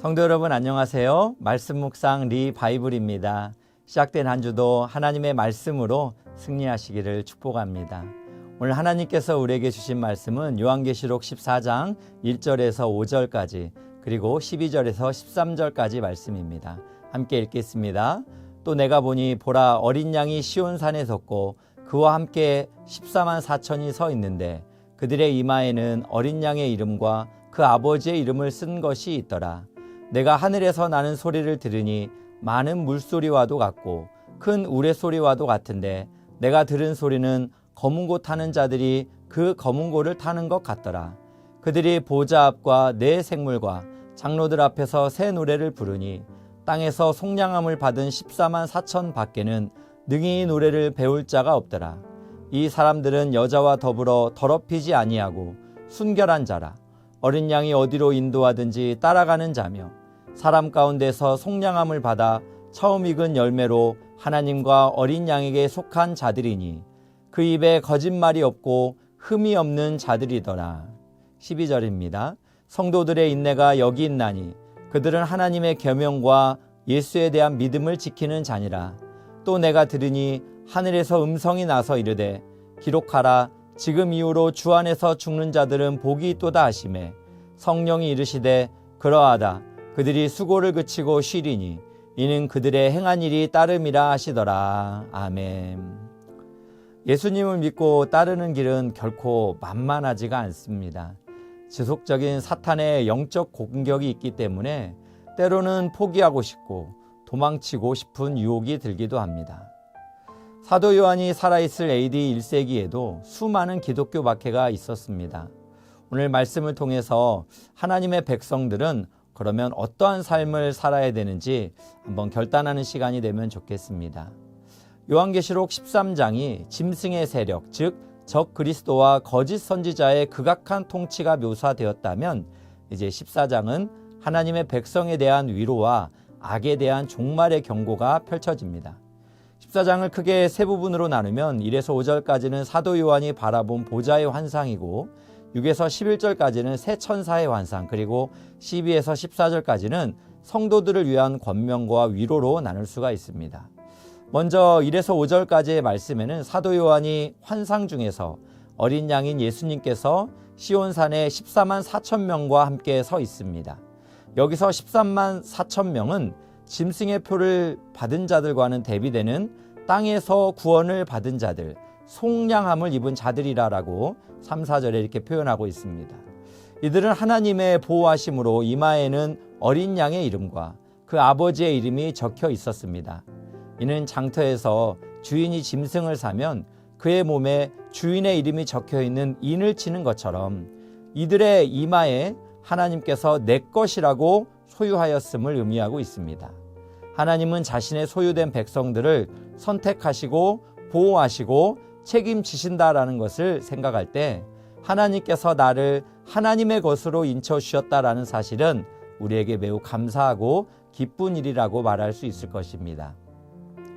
성도 여러분 안녕하세요. 말씀 묵상 리바이블입니다. 시작된 한 주도 하나님의 말씀으로 승리하시기를 축복합니다. 오늘 하나님께서 우리에게 주신 말씀은 요한계시록 14장 1절에서 5절까지 그리고 12절에서 13절까지 말씀입니다. 함께 읽겠습니다. 또 내가 보니 보라 어린 양이 시온산에 섰고 그와 함께 14만 4천이 서 있는데 그들의 이마에는 어린 양의 이름과 그 아버지의 이름을 쓴 것이 있더라. 내가 하늘에서 나는 소리를 들으니 많은 물소리와도 같고 큰 우레소리와도 같은데 내가 들은 소리는 검은 고 타는 자들이 그 검은 고를 타는 것 같더라. 그들이 보좌 앞과 네 생물과 장로들 앞에서 새 노래를 부르니 땅에서 속량함을 받은 14만 4천 밖에는 능히 노래를 배울 자가 없더라. 이 사람들은 여자와 더불어 더럽히지 아니하고 순결한 자라. 어린 양이 어디로 인도하든지 따라가는 자며 사람 가운데서 속량함을 받아 처음 익은 열매로 하나님과 어린 양에게 속한 자들이니 그 입에 거짓말이 없고 흠이 없는 자들이더라. 12절입니다. 성도들의 인내가 여기 있나니 그들은 하나님의 계명과 예수에 대한 믿음을 지키는 자니라. 또 내가 들으니 하늘에서 음성이 나서 이르되 기록하라. 지금 이후로 주 안에서 죽는 자들은 복이 있도다 하시매 성령이 이르시되 그러하다. 그들이 수고를 그치고 쉬리니 이는 그들의 행한 일이 따름이라 하시더라. 아멘. 예수님을 믿고 따르는 길은 결코 만만하지가 않습니다. 지속적인 사탄의 영적 공격이 있기 때문에 때로는 포기하고 싶고 도망치고 싶은 유혹이 들기도 합니다. 사도 요한이 살아있을 AD 1세기에도 수많은 기독교 박해가 있었습니다. 오늘 말씀을 통해서 하나님의 백성들은 그러면 어떠한 삶을 살아야 되는지 한번 결단하는 시간이 되면 좋겠습니다. 요한계시록 13장이 짐승의 세력, 즉 적 그리스도와 거짓 선지자의 극악한 통치가 묘사되었다면 이제 14장은 하나님의 백성에 대한 위로와 악에 대한 종말의 경고가 펼쳐집니다. 14장을 크게 세 부분으로 나누면 1에서 5절까지는 사도 요한이 바라본 보좌의 환상이고 6에서 11절까지는 새 천사의 환상, 그리고 12에서 14절까지는 성도들을 위한 권면과 위로로 나눌 수가 있습니다. 먼저 1에서 5절까지의 말씀에는 사도 요한이 환상 중에서 어린 양인 예수님께서 시온산에 14만 4천 명과 함께 서 있습니다. 여기서 13만 4천 명은 짐승의 표를 받은 자들과는 대비되는 땅에서 구원을 받은 자들, 속량함을 입은 자들이라고 3, 4절에 이렇게 표현하고 있습니다. 이들은 하나님의 보호하심으로 이마에는 어린 양의 이름과 그 아버지의 이름이 적혀 있었습니다. 이는 장터에서 주인이 짐승을 사면 그의 몸에 주인의 이름이 적혀 있는 인을 치는 것처럼 이들의 이마에 하나님께서 내 것이라고 소유하였음을 의미하고 있습니다. 하나님은 자신의 소유된 백성들을 선택하시고 보호하시고 책임지신다라는 것을 생각할 때 하나님께서 나를 하나님의 것으로 인쳐주셨다라는 사실은 우리에게 매우 감사하고 기쁜 일이라고 말할 수 있을 것입니다.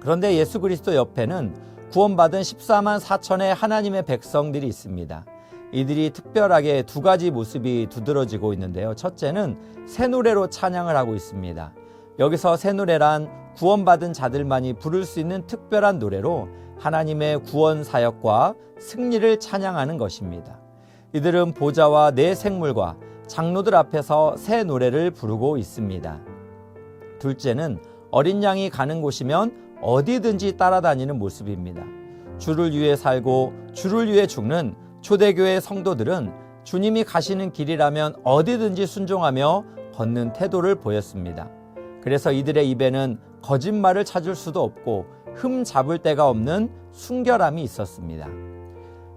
그런데 예수 그리스도 옆에는 구원받은 14만 4천의 하나님의 백성들이 있습니다. 이들이 특별하게 두 가지 모습이 두드러지고 있는데요. 첫째는 새 노래로 찬양을 하고 있습니다. 여기서 새 노래란 구원받은 자들만이 부를 수 있는 특별한 노래로 하나님의 구원 사역과 승리를 찬양하는 것입니다. 이들은 보좌와 네 생물과 장로들 앞에서 새 노래를 부르고 있습니다. 둘째는 어린 양이 가는 곳이면 어디든지 따라다니는 모습입니다. 주를 위해 살고 주를 위해 죽는 초대교회 성도들은 주님이 가시는 길이라면 어디든지 순종하며 걷는 태도를 보였습니다. 그래서 이들의 입에는 거짓말을 찾을 수도 없고 흠 잡을 데가 없는 순결함이 있었습니다.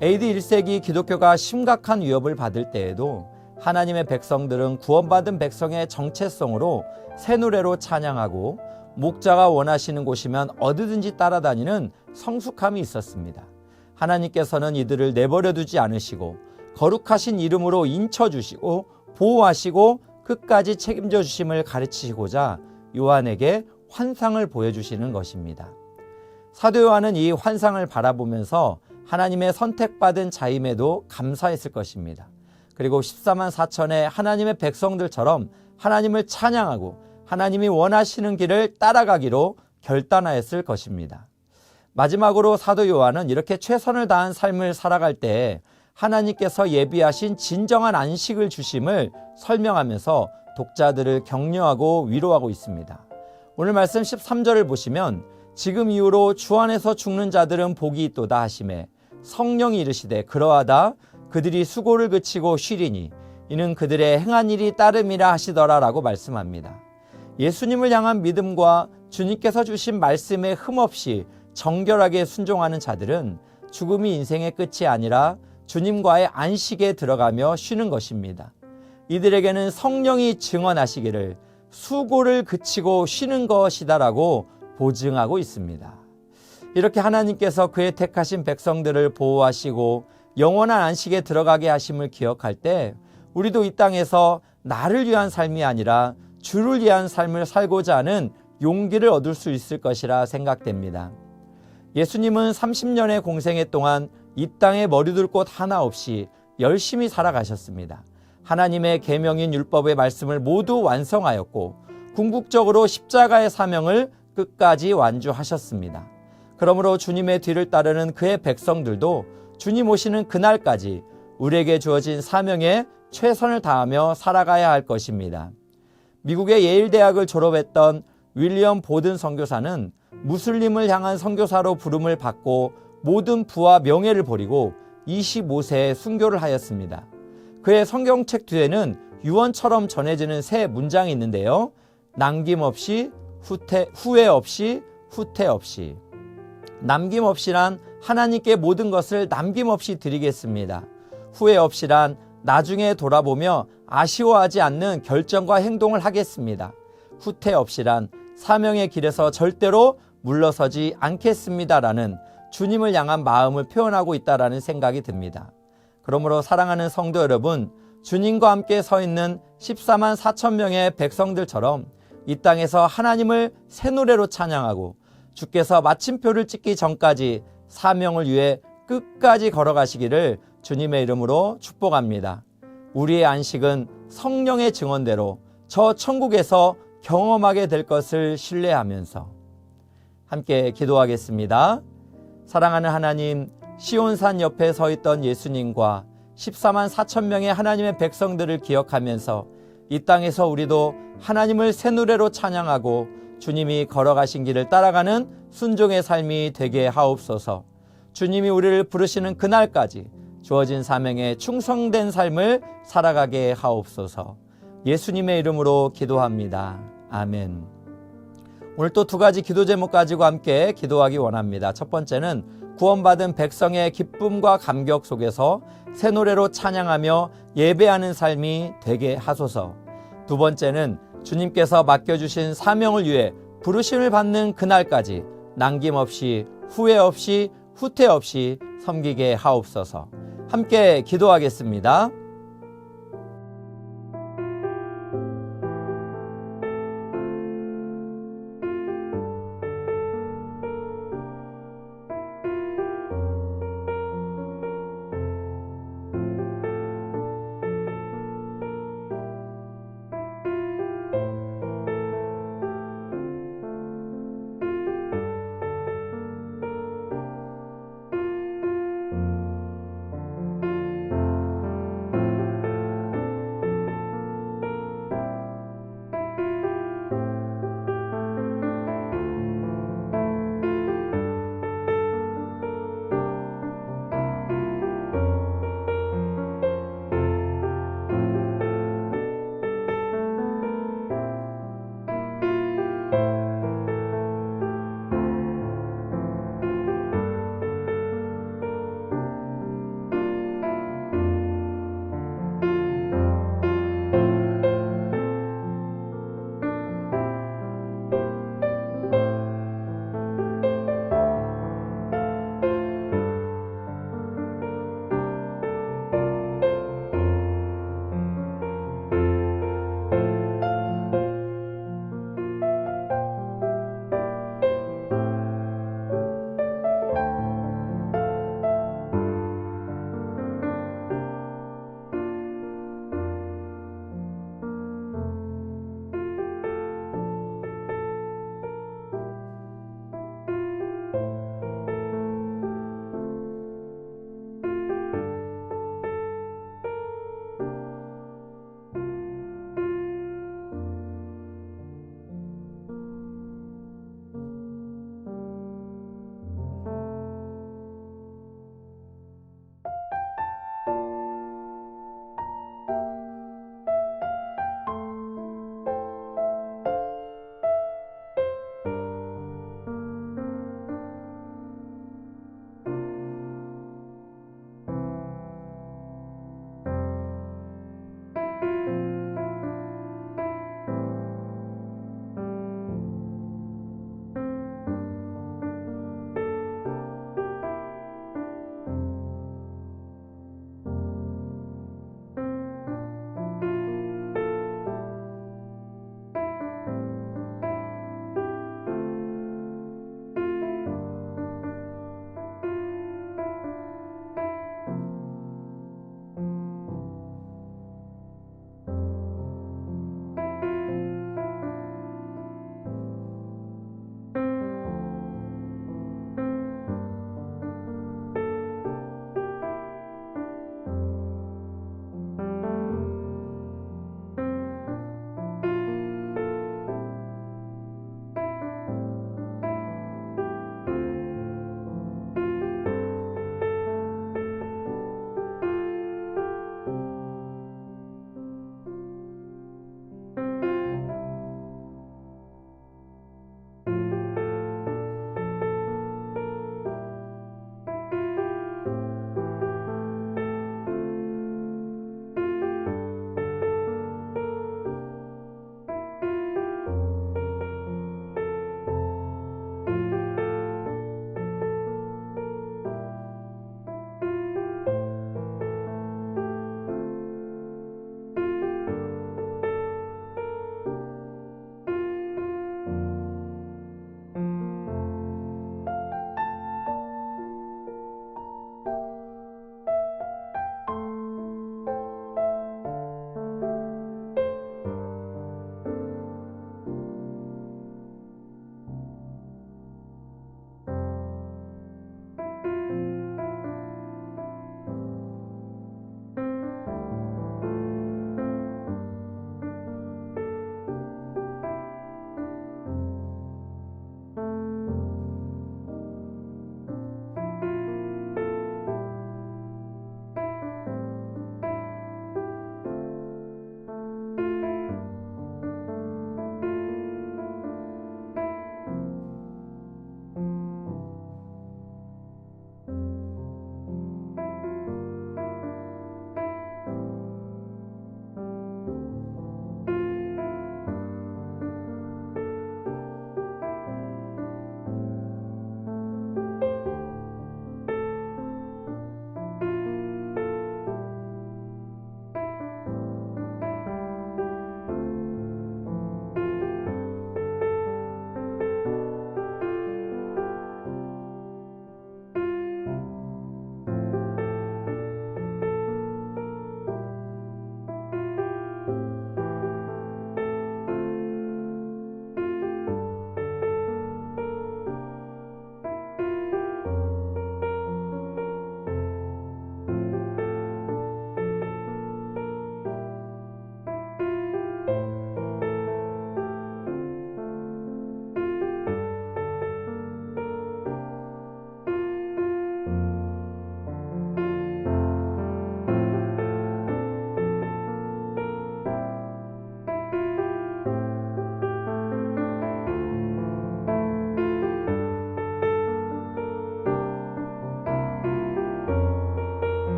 AD 1세기 기독교가 심각한 위협을 받을 때에도 하나님의 백성들은 구원받은 백성의 정체성으로 새 노래로 찬양하고 목자가 원하시는 곳이면 어디든지 따라다니는 성숙함이 있었습니다. 하나님께서는 이들을 내버려 두지 않으시고 거룩하신 이름으로 인쳐주시고 보호하시고 끝까지 책임져 주심을 가르치시고자 요한에게 환상을 보여주시는 것입니다. 사도 요한은 이 환상을 바라보면서 하나님의 선택받은 자임에도 감사했을 것입니다. 그리고 14만 4천의 하나님의 백성들처럼 하나님을 찬양하고 하나님이 원하시는 길을 따라가기로 결단하였을 것입니다. 마지막으로 사도 요한은 이렇게 최선을 다한 삶을 살아갈 때 하나님께서 예비하신 진정한 안식을 주심을 설명하면서 독자들을 격려하고 위로하고 있습니다. 오늘 말씀 13절을 보시면 지금 이후로 주 안에서 죽는 자들은 복이 있도다 하시매 성령이 이르시되 그러하다 그들이 수고를 그치고 쉬리니 이는 그들의 행한 일이 따름이라 하시더라 라고 말씀합니다. 예수님을 향한 믿음과 주님께서 주신 말씀에 흠없이 정결하게 순종하는 자들은 죽음이 인생의 끝이 아니라 주님과의 안식에 들어가며 쉬는 것입니다. 이들에게는 성령이 증언하시기를 수고를 그치고 쉬는 것이다라고 보증하고 있습니다. 이렇게 하나님께서 그의 택하신 백성들을 보호하시고 영원한 안식에 들어가게 하심을 기억할 때 우리도 이 땅에서 나를 위한 삶이 아니라 주를 위한 삶을 살고자 하는 용기를 얻을 수 있을 것이라 생각됩니다. 예수님은 30년의 공생애 동안 이 땅에 머리둘 곳 하나 없이 열심히 살아가셨습니다. 하나님의 계명인 율법의 말씀을 모두 완성하였고 궁극적으로 십자가의 사명을 끝까지 완주하셨습니다. 그러므로 주님의 뒤를 따르는 그의 백성들도 주님 오시는 그날까지 우리에게 주어진 사명에 최선을 다하며 살아가야 할 것입니다. 미국의 예일대학을 졸업했던 윌리엄 보든 선교사는 무슬림을 향한 선교사로 부름을 받고 모든 부와 명예를 버리고 25세에 순교를 하였습니다. 그의 성경책 뒤에는 유언처럼 전해지는 세 문장이 있는데요. 남김없이, 후회 없이, 후퇴 없이. 남김없이란 하나님께 모든 것을 남김없이 드리겠습니다. 후회 없이란 나중에 돌아보며 아쉬워하지 않는 결정과 행동을 하겠습니다. 후퇴 없이란 사명의 길에서 절대로 물러서지 않겠습니다라는 주님을 향한 마음을 표현하고 있다라는 생각이 듭니다. 그러므로 사랑하는 성도 여러분, 주님과 함께 서 있는 14만 4천 명의 백성들처럼 이 땅에서 하나님을 새 노래로 찬양하고 주께서 마침표를 찍기 전까지 사명을 위해 끝까지 걸어가시기를 주님의 이름으로 축복합니다. 우리의 안식은 성령의 증언대로 저 천국에서 경험하게 될 것을 신뢰하면서 함께 기도하겠습니다. 사랑하는 하나님, 시온산 옆에 서 있던 예수님과 14만 4천 명의 하나님의 백성들을 기억하면서 이 땅에서 우리도 하나님을 새 노래로 찬양하고 주님이 걸어가신 길을 따라가는 순종의 삶이 되게 하옵소서. 주님이 우리를 부르시는 그날까지 주어진 사명에 충성된 삶을 살아가게 하옵소서. 예수님의 이름으로 기도합니다. 아멘. 오늘 또 두 가지 기도 제목 가지고 함께 기도하기 원합니다. 첫 번째는 구원받은 백성의 기쁨과 감격 속에서 새 노래로 찬양하며 예배하는 삶이 되게 하소서. 두 번째는 주님께서 맡겨주신 사명을 위해 부르심을 받는 그날까지 남김없이 후회 없이 후퇴 없이 섬기게 하옵소서. 함께 기도하겠습니다.